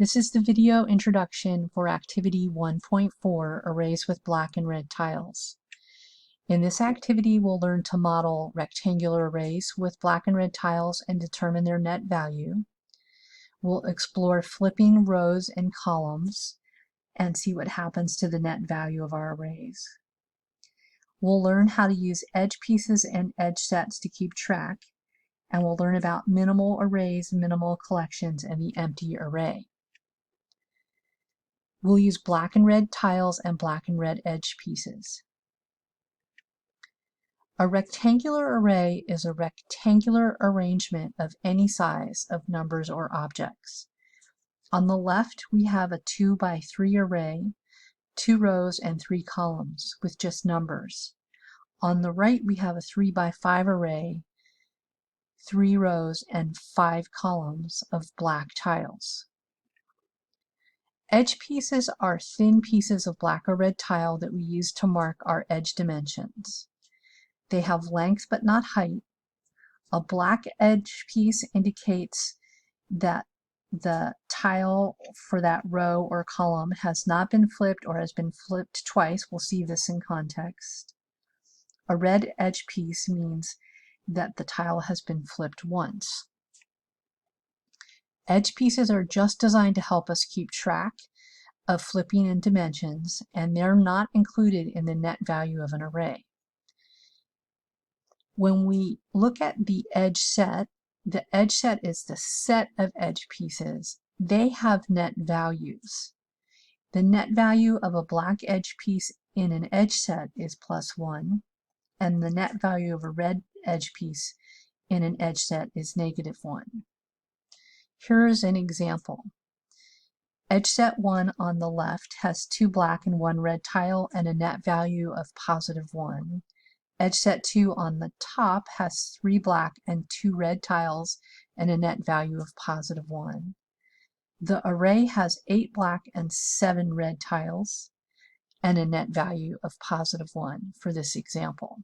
This is the video introduction for Activity 1.4, Arrays with Black and Red Tiles. In this activity, we'll learn to model rectangular arrays with black and red tiles and determine their net value. We'll explore flipping rows and columns and see what happens to the net value of our arrays. We'll learn how to use edge pieces and edge sets to keep track, and we'll learn about minimal arrays, minimal collections, and the empty array. We'll use black and red tiles and black and red edge pieces. A rectangular array is a rectangular arrangement of any size of numbers or objects. On the left, we have a 2 by 3 array, 2 rows and 3 columns with just numbers. On the right, we have a 3 by 5 array, 3 rows and 5 columns of black tiles. Edge pieces are thin pieces of black or red tile that we use to mark our edge dimensions. They have length but not height. A black edge piece indicates that the tile for that row or column has not been flipped or has been flipped twice. We'll see this in context. A red edge piece means that the tile has been flipped once. Edge pieces are just designed to help us keep track of flipping in dimensions, and they're not included in the net value of an array. When we look at the edge set is the set of edge pieces. They have net values. The net value of a black edge piece in an edge set is +1, and the net value of a red edge piece in an edge set is -1. Here's an example. Edge set 1 on the left has 2 black and 1 red tile and a net value of +1. Edge set 2 on the top has 3 black and 2 red tiles and a net value of +1. The array has 8 black and 7 red tiles and a net value of +1 for this example.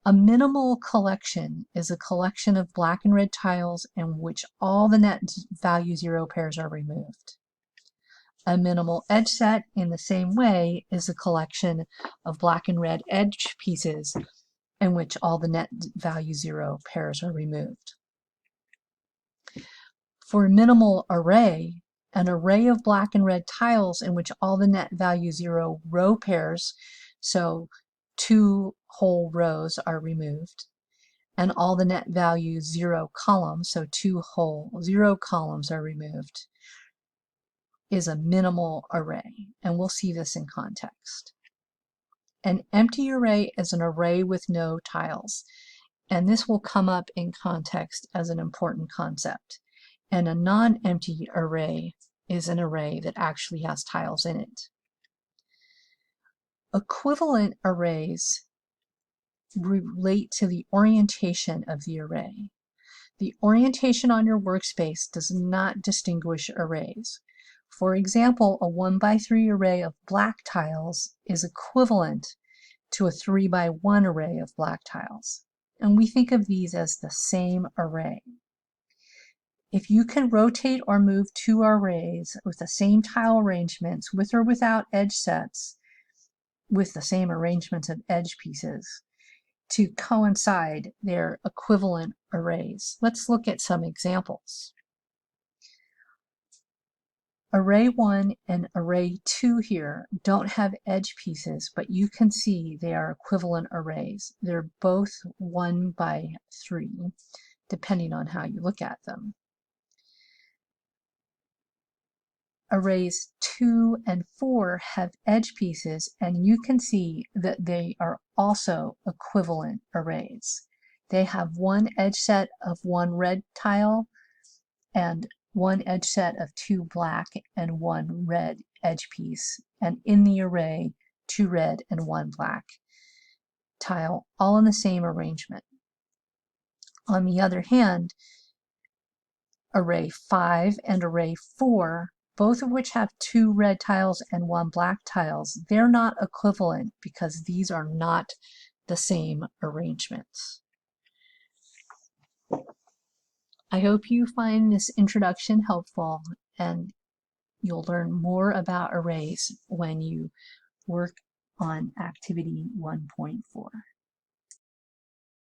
A minimal collection is a collection of black and red tiles in which all the net value 0 pairs are removed. A minimal edge set, in the same way, is a collection of black and red edge pieces in which all the net value 0 pairs are removed. For a minimal array, an array of black and red tiles in which all the net value 0 row pairs, so 2 whole rows are removed, and all the net value 0 columns, so 2 whole 0 columns are removed, is a minimal array, and we'll see this in context. An empty array is an array with no tiles, and this will come up in context as an important concept. And a non-empty array is an array that actually has tiles in it. Equivalent arrays relate to the orientation of the array. The orientation on your workspace does not distinguish arrays. For example, a 1 by 3 array of black tiles is equivalent to a 3 by 1 array of black tiles, and we think of these as the same array. If you can rotate or move 2 arrays with the same tile arrangements, with or without edge sets, with the same arrangements of edge pieces, to coincide, they're equivalent arrays. Let's look at some examples. Array 1 and array 2 here don't have edge pieces, but you can see they are equivalent arrays. They're both 1 by 3, depending on how you look at them. Arrays 2 and 4 have edge pieces, and you can see that they are also equivalent arrays. They have 1 edge set of 1 red tile and 1 edge set of 2 black and 1 red edge piece, and in the array 2 red and 1 black tile, all in the same arrangement. On the other hand, array 5 and array 4, both of which have 2 red tiles and 1 black tiles, they're not equivalent because these are not the same arrangements. I hope you find this introduction helpful and you'll learn more about arrays when you work on activity 1.4.